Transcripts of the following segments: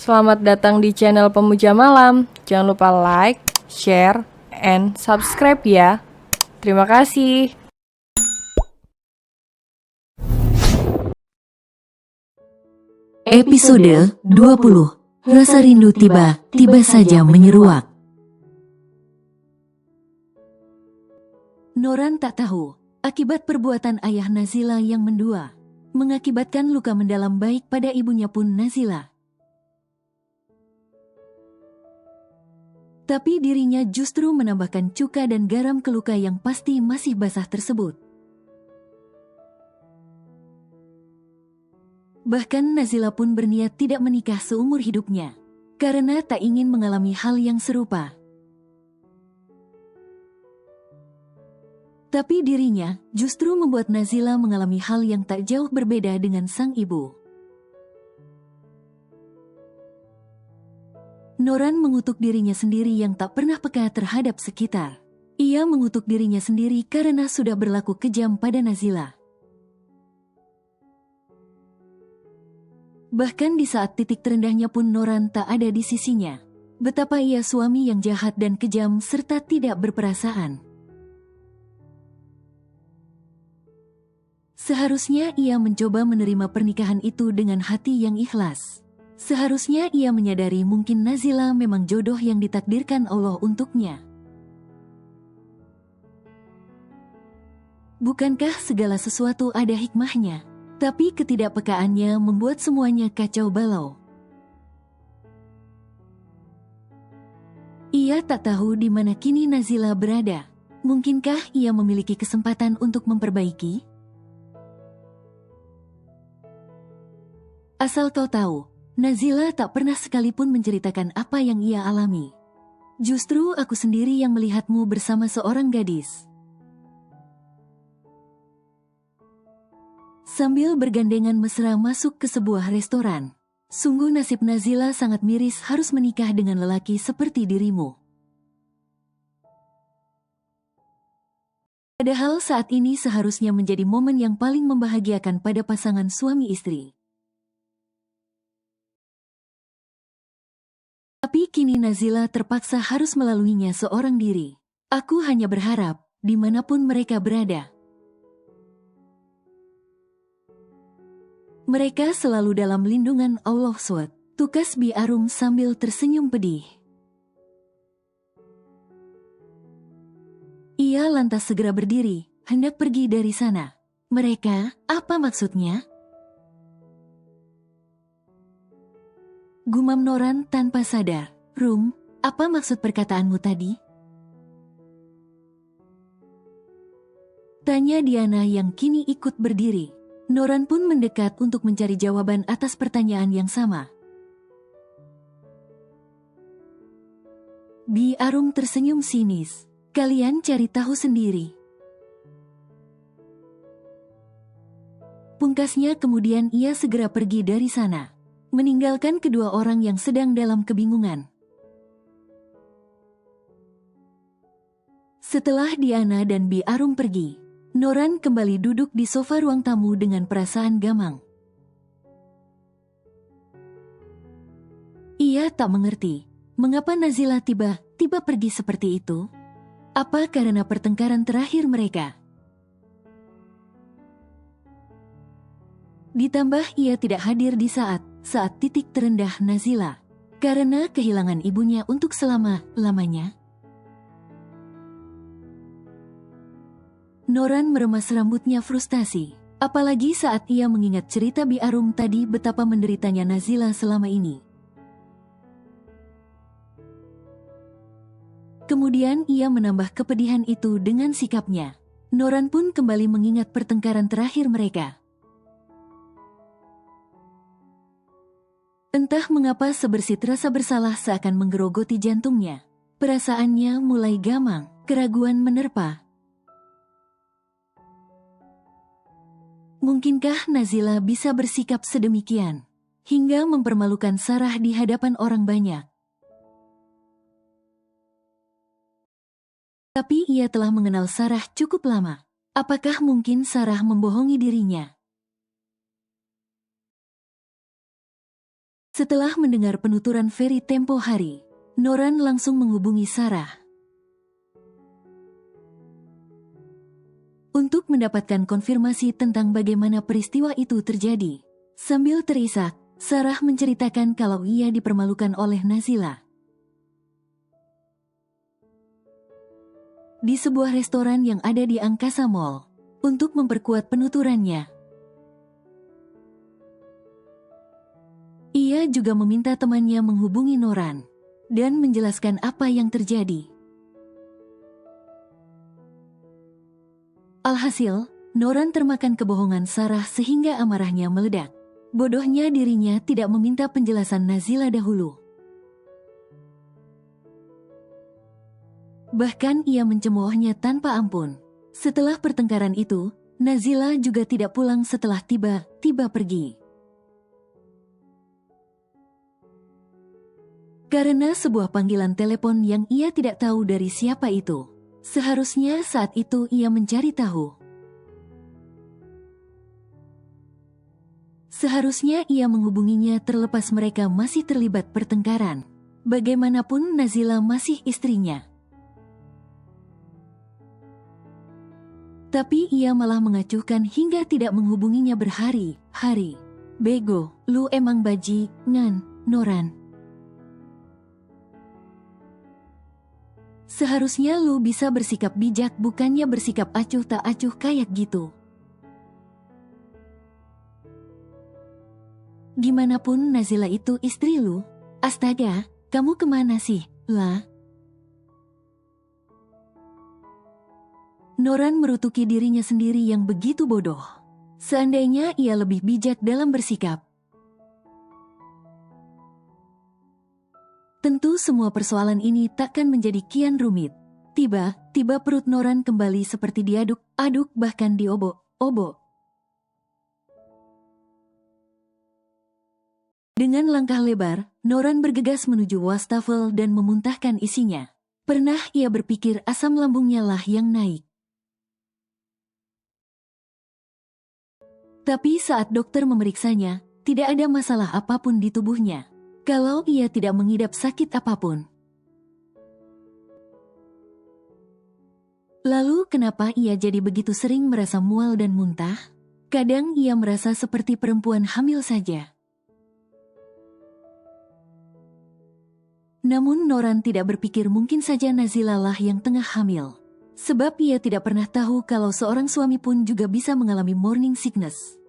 Selamat datang di channel Pemuja Malam. Jangan lupa like, share, and subscribe ya. Terima kasih. Episode 20. Rasa rindu tiba saja menyeruak. Noran tak tahu, akibat perbuatan ayah Nazila yang mendua, mengakibatkan luka mendalam baik pada ibunya pun Nazila. Tapi dirinya justru menambahkan cuka dan garam ke luka yang pasti masih basah tersebut. Bahkan Nazila pun berniat tidak menikah seumur hidupnya, karena tak ingin mengalami hal yang serupa. Tapi dirinya justru membuat Nazila mengalami hal yang tak jauh berbeda dengan sang ibu. Noran mengutuk dirinya sendiri yang tak pernah peka terhadap sekitar. Ia mengutuk dirinya sendiri karena sudah berlaku kejam pada Nazila. Bahkan di saat titik terendahnya pun Noran tak ada di sisinya. Betapa ia suami yang jahat dan kejam serta tidak berperasaan. Seharusnya ia mencoba menerima pernikahan itu dengan hati yang ikhlas. Seharusnya ia menyadari mungkin Nazila memang jodoh yang ditakdirkan Allah untuknya. Bukankah segala sesuatu ada hikmahnya? Tapi ketidakpekaannya membuat semuanya kacau balau. Ia tak tahu di mana kini Nazila berada. Mungkinkah ia memiliki kesempatan untuk memperbaiki? Asal kau tahu, Nazila tak pernah sekalipun menceritakan apa yang ia alami. Justru aku sendiri yang melihatmu bersama seorang gadis. Sambil bergandengan mesra masuk ke sebuah restoran. Sungguh nasib Nazila sangat miris harus menikah dengan lelaki seperti dirimu. Padahal saat ini seharusnya menjadi momen yang paling membahagiakan pada pasangan suami istri. Tapi kini Nazila terpaksa harus melaluinya seorang diri. Aku hanya berharap, dimanapun mereka berada, mereka selalu dalam lindungan Allah SWT. Tukas Bi Arum sambil tersenyum pedih. Ia lantas segera berdiri, hendak pergi dari sana. Mereka, apa maksudnya? Gumam Noran tanpa sadar. Rum, apa maksud perkataanmu tadi? Tanya Diana yang kini ikut berdiri. Noran pun mendekat untuk mencari jawaban atas pertanyaan yang sama. Bi Arum tersenyum sinis. Kalian cari tahu sendiri. Pungkasnya kemudian ia segera pergi dari sana, meninggalkan kedua orang yang sedang dalam kebingungan. Setelah Diana dan Bi Arum pergi, Noran kembali duduk di sofa ruang tamu dengan perasaan gamang. Ia tak mengerti, mengapa Nazila tiba-tiba pergi seperti itu? Apa karena pertengkaran terakhir mereka? Ditambah ia tidak hadir di saat titik terendah Nazila, karena kehilangan ibunya untuk selama-lamanya. Noran meremas rambutnya frustasi, apalagi saat ia mengingat cerita Bi Arum tadi betapa menderitanya Nazila selama ini. Kemudian ia menambah kepedihan itu dengan sikapnya. Noran pun kembali mengingat pertengkaran terakhir mereka. Entah mengapa sebersit rasa bersalah seakan menggerogoti jantungnya. Perasaannya mulai gamang, keraguan menerpa. Mungkinkah Nazila bisa bersikap sedemikian, hingga mempermalukan Sarah di hadapan orang banyak? Tapi ia telah mengenal Sarah cukup lama. Apakah mungkin Sarah membohongi dirinya? Setelah mendengar penuturan Ferry tempo hari, Noran langsung menghubungi Sarah untuk mendapatkan konfirmasi tentang bagaimana peristiwa itu terjadi. Sambil terisak, Sarah menceritakan kalau ia dipermalukan oleh Nazila di sebuah restoran yang ada di Angkasa Mall. Untuk memperkuat penuturannya, ia juga meminta temannya menghubungi Noran dan menjelaskan apa yang terjadi. Alhasil, Noran termakan kebohongan Sarah sehingga amarahnya meledak. Bodohnya dirinya tidak meminta penjelasan Nazila dahulu. Bahkan ia mencemoohnya tanpa ampun. Setelah pertengkaran itu, Nazila juga tidak pulang setelah tiba-tiba pergi. Karena sebuah panggilan telepon yang ia tidak tahu dari siapa itu. Seharusnya saat itu ia mencari tahu. Seharusnya ia menghubunginya terlepas mereka masih terlibat pertengkaran. Bagaimanapun Nazila masih istrinya. Tapi ia malah mengacuhkan hingga tidak menghubunginya berhari-hari. Bego, lu emang bajingan, Noran. Seharusnya lu bisa bersikap bijak bukannya bersikap acuh tak acuh kayak gitu. Gimanapun Nazila itu istri lu. Astaga, kamu kemana sih, lah? Noran merutuki dirinya sendiri yang begitu bodoh. Seandainya ia lebih bijak dalam bersikap, tentu semua persoalan ini takkan menjadi kian rumit. Tiba-tiba perut Noran kembali seperti diaduk-aduk bahkan diobok-obok. Dengan langkah lebar, Noran bergegas menuju wastafel dan memuntahkan isinya. Pernah ia berpikir asam lambungnya lah yang naik. Tapi saat dokter memeriksanya, tidak ada masalah apapun di tubuhnya. Kalau ia tidak mengidap sakit apapun. Lalu kenapa ia jadi begitu sering merasa mual dan muntah? Kadang ia merasa seperti perempuan hamil saja. Namun Noran tidak berpikir mungkin saja Nazila lah yang tengah hamil. Sebab ia tidak pernah tahu kalau seorang suami pun juga bisa mengalami morning sickness.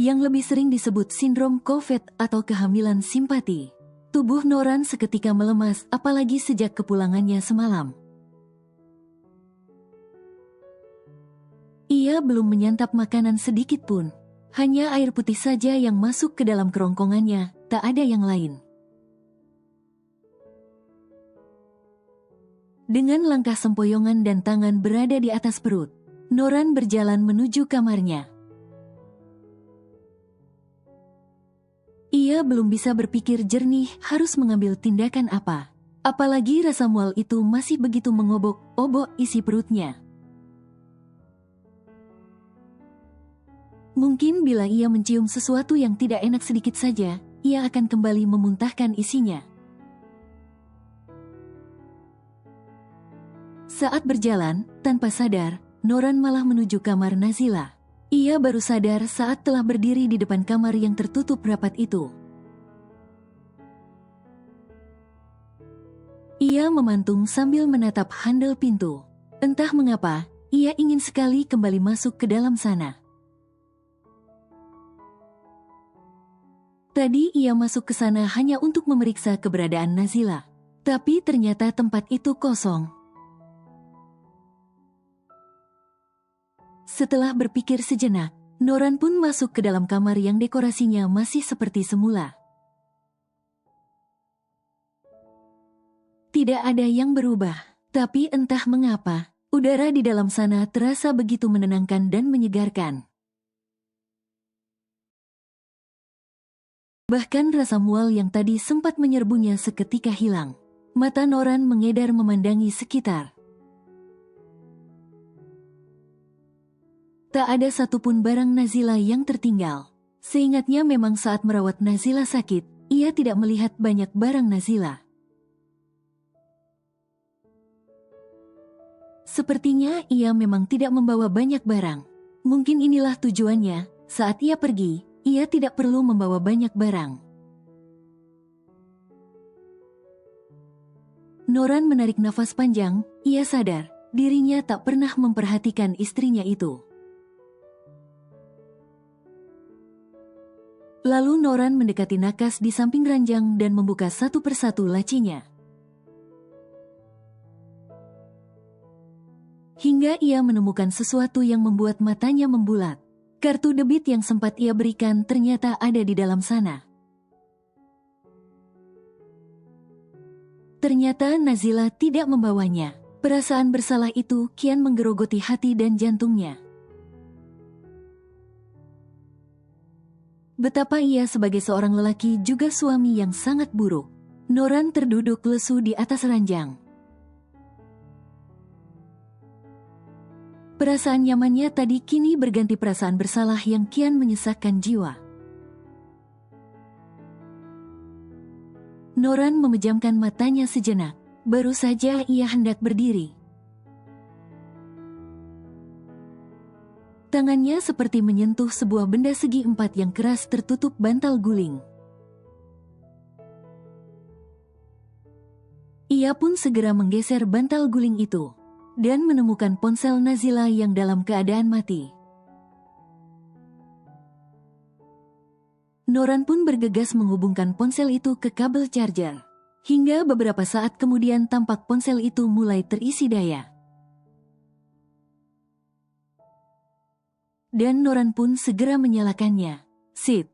Yang lebih sering disebut sindrom COVID atau kehamilan simpati. Tubuh Noran seketika melemas apalagi sejak kepulangannya semalam. Ia belum menyantap makanan sedikit pun. Hanya air putih saja yang masuk ke dalam kerongkongannya, tak ada yang lain. Dengan langkah sempoyongan dan tangan berada di atas perut, Noran berjalan menuju kamarnya. Ia belum bisa berpikir jernih harus mengambil tindakan apa. Apalagi rasa mual itu masih begitu mengobok-obok isi perutnya. Mungkin bila ia mencium sesuatu yang tidak enak sedikit saja, ia akan kembali memuntahkan isinya. Saat berjalan, tanpa sadar, Noran malah menuju kamar Nazila. Ia baru sadar saat telah berdiri di depan kamar yang tertutup rapat itu. Ia memantung sambil menatap handle pintu. Entah mengapa, ia ingin sekali kembali masuk ke dalam sana. Tadi ia masuk ke sana hanya untuk memeriksa keberadaan Nazila. Tapi ternyata tempat itu kosong. Setelah berpikir sejenak, Noran pun masuk ke dalam kamar yang dekorasinya masih seperti semula. Tidak ada yang berubah, tapi entah mengapa, udara di dalam sana terasa begitu menenangkan dan menyegarkan. Bahkan rasa mual yang tadi sempat menyerbunya seketika hilang. Mata Noran mengedar memandangi sekitar. Tak ada satupun barang Nazila yang tertinggal. Seingatnya memang saat merawat Nazila sakit, ia tidak melihat banyak barang Nazila. Sepertinya ia memang tidak membawa banyak barang. Mungkin inilah tujuannya, saat ia pergi, ia tidak perlu membawa banyak barang. Noran menarik nafas panjang, ia sadar, dirinya tak pernah memperhatikan istrinya itu. Lalu Noran mendekati nakas di samping ranjang dan membuka satu persatu lacinya. Hingga ia menemukan sesuatu yang membuat matanya membulat. Kartu debit yang sempat ia berikan ternyata ada di dalam sana. Ternyata Nazila tidak membawanya. Perasaan bersalah itu kian menggerogoti hati dan jantungnya. Betapa ia sebagai seorang lelaki juga suami yang sangat buruk. Noran terduduk lesu di atas ranjang. Perasaan nyamannya tadi kini berganti perasaan bersalah yang kian menyesakkan jiwa. Noran memejamkan matanya sejenak. Baru saja ia hendak berdiri. Tangannya seperti menyentuh sebuah benda segi empat yang keras tertutup bantal guling. Ia pun segera menggeser bantal guling itu dan menemukan ponsel Nazila yang dalam keadaan mati. Noran pun bergegas menghubungkan ponsel itu ke kabel charger. Hingga beberapa saat kemudian tampak ponsel itu mulai terisi daya. Dan Noran pun segera menyalakannya. Sip.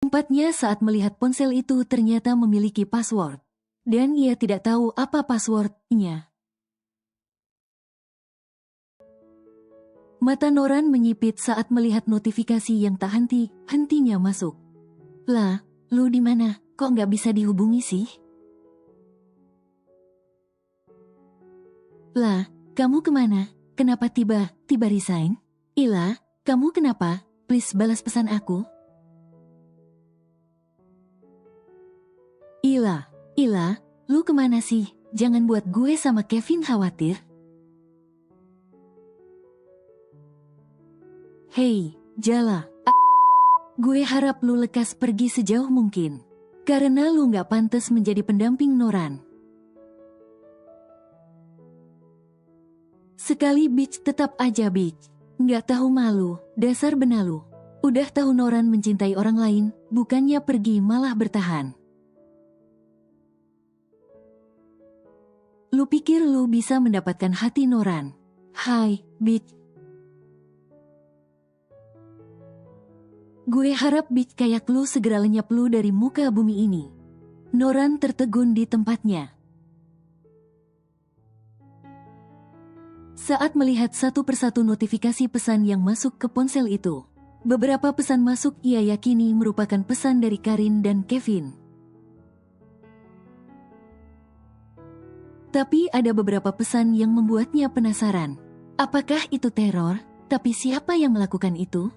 Empatnya saat melihat ponsel itu ternyata memiliki password. Dan ia tidak tahu apa passwordnya. Mata Noran menyipit saat melihat notifikasi yang tak henti-hentinya masuk. Lah, lu di mana? Kok nggak bisa dihubungi sih? Lah, kamu kemana? Kenapa tiba-tiba resign? Ila, kamu kenapa? Please balas pesan aku. Ila, lu kemana sih? Jangan buat gue sama Kevin khawatir. Hei, Jala. Gue harap lu lekas pergi sejauh mungkin. Karena lu gak pantas menjadi pendamping Noran. Sekali bitch tetap aja bitch. Gak tahu malu, dasar benalu. Udah tahu Noran mencintai orang lain, bukannya pergi malah bertahan. Lu pikir lu bisa mendapatkan hati Noran? Hai, bitch. Gue harap bitch kayak lu segera lenyap lu dari muka bumi ini. Noran tertegun di tempatnya. Saat melihat satu persatu notifikasi pesan yang masuk ke ponsel itu, beberapa pesan masuk ia yakini merupakan pesan dari Karin dan Kevin. Tapi ada beberapa pesan yang membuatnya penasaran. Apakah itu teror? Tapi siapa yang melakukan itu?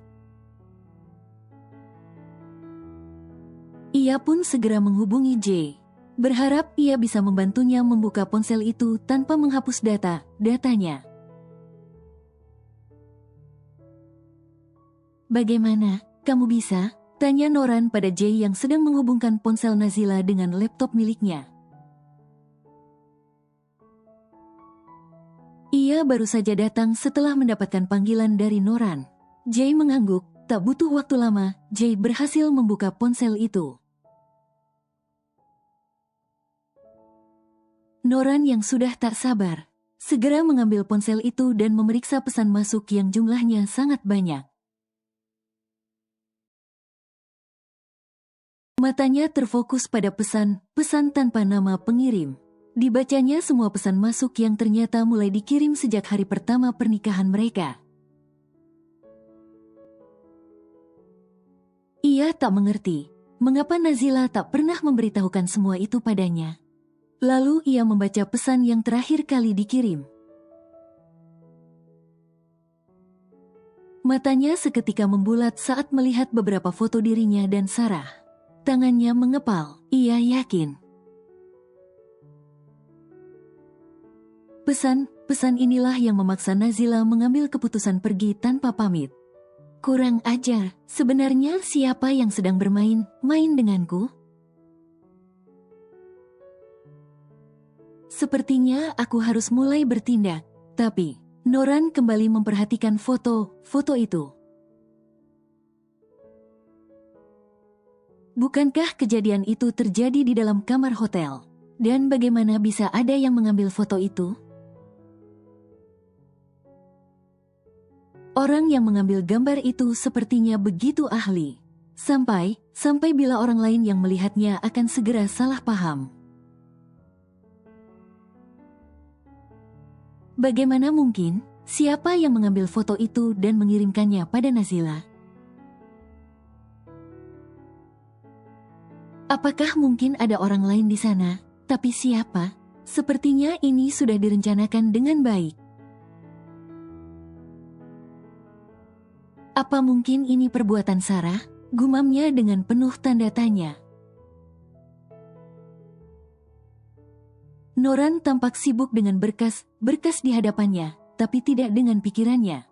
Ia pun segera menghubungi Jay. Berharap ia bisa membantunya membuka ponsel itu tanpa menghapus datanya. Bagaimana? Kamu bisa? Tanya Noran pada Jay yang sedang menghubungkan ponsel Nazila dengan laptop miliknya. Ia baru saja datang setelah mendapatkan panggilan dari Noran. Jay mengangguk, tak butuh waktu lama, Jay berhasil membuka ponsel itu. Noran yang sudah tak sabar, segera mengambil ponsel itu dan memeriksa pesan masuk yang jumlahnya sangat banyak. Matanya terfokus pada pesan tanpa nama pengirim. Dibacanya semua pesan masuk yang ternyata mulai dikirim sejak hari pertama pernikahan mereka. Ia tak mengerti, mengapa Nazila tak pernah memberitahukan semua itu padanya. Lalu ia membaca pesan yang terakhir kali dikirim. Matanya seketika membulat saat melihat beberapa foto dirinya dan Sarah. Tangannya mengepal, ia yakin. Pesan inilah yang memaksa Nazila mengambil keputusan pergi tanpa pamit. Kurang ajar, sebenarnya siapa yang sedang main denganku? Sepertinya aku harus mulai bertindak, tapi Noran kembali memperhatikan foto itu. Bukankah kejadian itu terjadi di dalam kamar hotel? Dan bagaimana bisa ada yang mengambil foto itu? Orang yang mengambil gambar itu sepertinya begitu ahli. Sampai bila orang lain yang melihatnya akan segera salah paham. Bagaimana mungkin? Siapa yang mengambil foto itu dan mengirimkannya pada Nazila? Apakah mungkin ada orang lain di sana? Tapi siapa? Sepertinya ini sudah direncanakan dengan baik. Apa mungkin ini perbuatan Sarah? Gumamnya dengan penuh tanda tanya. Noran tampak sibuk dengan berkas di hadapannya, tapi tidak dengan pikirannya.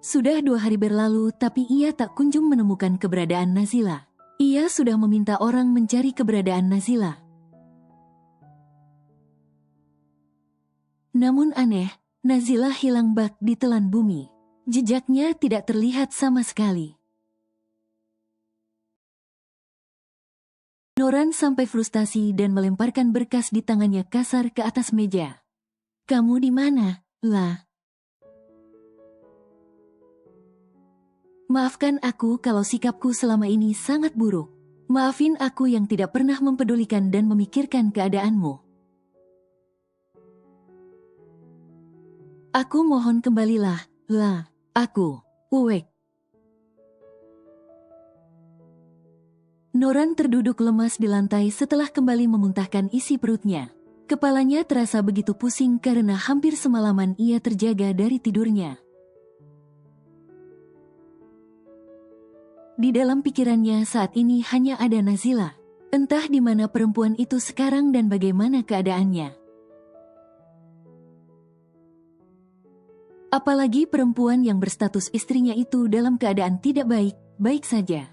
Sudah 2 hari berlalu, tapi ia tak kunjung menemukan keberadaan Nazila. Ia sudah meminta orang mencari keberadaan Nazila. Namun aneh, Nazila hilang bak di telan bumi. Jejaknya tidak terlihat sama sekali. Noran sampai frustasi dan melemparkan berkas di tangannya kasar ke atas meja. "Kamu di mana, lah? Maafkan aku kalau sikapku selama ini sangat buruk. Maafin aku yang tidak pernah mempedulikan dan memikirkan keadaanmu. Aku mohon kembalilah, lah. Aku, Uwek." Noran terduduk lemas di lantai setelah kembali memuntahkan isi perutnya. Kepalanya terasa begitu pusing karena hampir semalaman ia terjaga dari tidurnya. Di dalam pikirannya saat ini hanya ada Nazila. Entah di mana perempuan itu sekarang dan bagaimana keadaannya. Apalagi perempuan yang berstatus istrinya itu dalam keadaan tidak baik saja.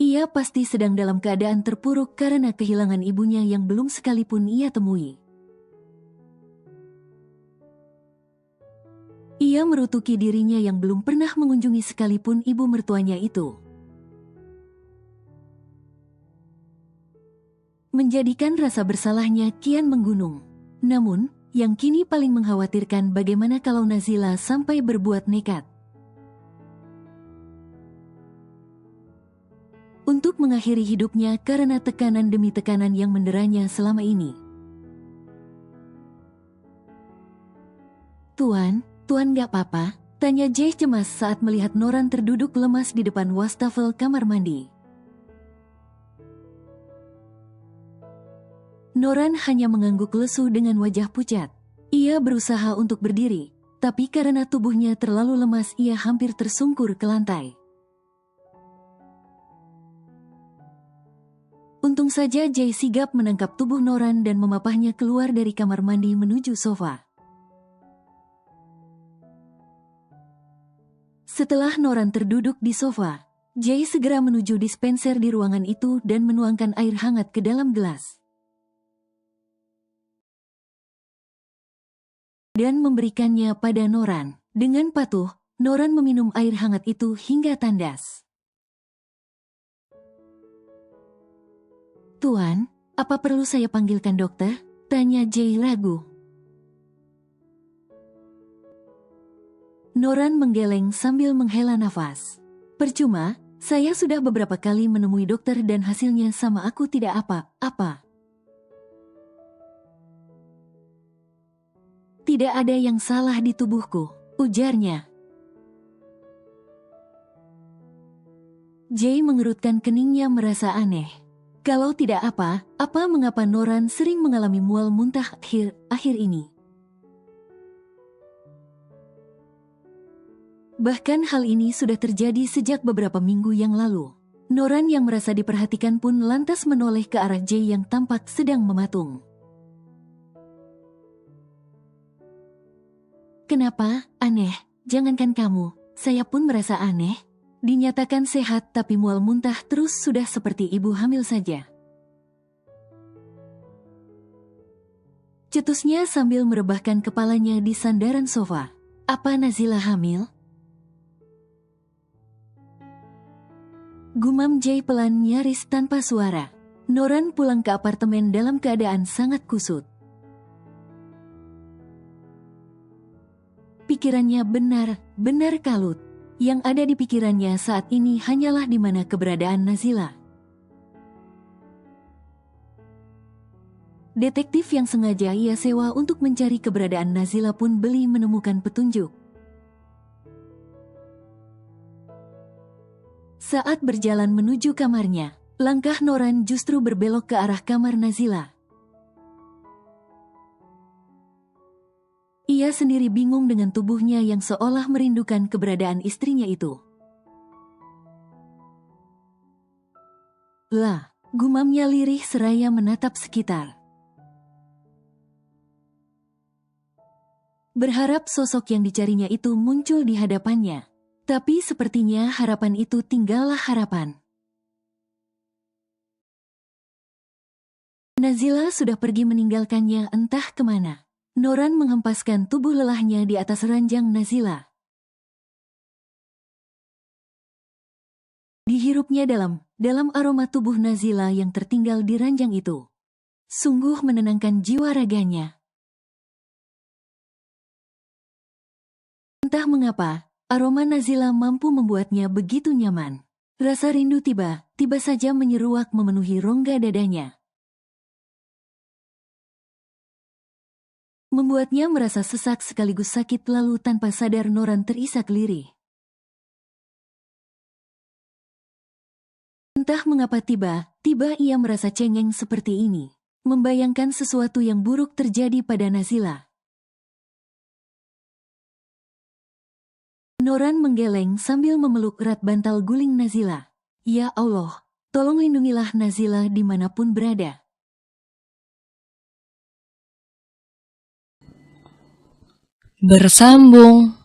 Ia pasti sedang dalam keadaan terpuruk karena kehilangan ibunya yang belum sekalipun ia temui. Ia merutuki dirinya yang belum pernah mengunjungi sekalipun ibu mertuanya itu. Menjadikan rasa bersalahnya kian menggunung. Namun, yang kini paling mengkhawatirkan bagaimana kalau Nazila sampai berbuat nekat. Untuk mengakhiri hidupnya karena tekanan demi tekanan yang menderanya selama ini. Tuan gak apa-apa? Tanya Jay cemas saat melihat Noran terduduk lemas di depan wastafel kamar mandi. Noran hanya mengangguk lesu dengan wajah pucat. Ia berusaha untuk berdiri, tapi karena tubuhnya terlalu lemas ia hampir tersungkur ke lantai. Untung saja Jay sigap menangkap tubuh Noran dan memapahnya keluar dari kamar mandi menuju sofa. Setelah Noran terduduk di sofa, Jay segera menuju dispenser di ruangan itu dan menuangkan air hangat ke dalam gelas. Dan memberikannya pada Noran. Dengan patuh, Noran meminum air hangat itu hingga tandas. "Tuan, apa perlu saya panggilkan dokter?" tanya Jay ragu. Noran menggeleng sambil menghela nafas. "Percuma, saya sudah beberapa kali menemui dokter dan hasilnya sama aku tidak apa-apa. Tidak ada yang salah di tubuhku," ujarnya. Jay mengerutkan keningnya merasa aneh. Kalau tidak apa mengapa Noran sering mengalami mual muntah akhir ini? Bahkan hal ini sudah terjadi sejak beberapa minggu yang lalu. Noran yang merasa diperhatikan pun lantas menoleh ke arah Jay yang tampak sedang mematung. Kenapa? Aneh. Jangankan kamu, saya pun merasa aneh. Dinyatakan sehat tapi mual muntah terus sudah seperti ibu hamil saja. Cetusnya sambil merebahkan kepalanya di sandaran sofa. Apa Nazila hamil? Gumam Jay pelan nyaris tanpa suara. Noran pulang ke apartemen dalam keadaan sangat kusut. Pikirannya benar kalut. Yang ada di pikirannya saat ini hanyalah di mana keberadaan Nazila. Detektif yang sengaja ia sewa untuk mencari keberadaan Nazila pun belum menemukan petunjuk. Saat berjalan menuju kamarnya, langkah Noran justru berbelok ke arah kamar Nazila. Ia sendiri bingung dengan tubuhnya yang seolah merindukan keberadaan istrinya itu. Lah, gumamnya lirih seraya menatap sekitar. Berharap sosok yang dicarinya itu muncul di hadapannya. Tapi sepertinya harapan itu tinggallah harapan. Nazila sudah pergi meninggalkannya entah kemana. Noran menghempaskan tubuh lelahnya di atas ranjang Nazila. Dihirupnya dalam aroma tubuh Nazila yang tertinggal di ranjang itu. Sungguh menenangkan jiwa raganya. Entah mengapa, aroma Nazila mampu membuatnya begitu nyaman. Rasa rindu tiba saja menyeruak memenuhi rongga dadanya. Membuatnya merasa sesak sekaligus sakit lalu tanpa sadar Noran terisak lirih. Entah mengapa tiba ia merasa cengeng seperti ini. Membayangkan sesuatu yang buruk terjadi pada Nazila. Noran menggeleng sambil memeluk erat bantal guling Nazila. Ya Allah, tolong lindungilah Nazila dimanapun berada. Bersambung.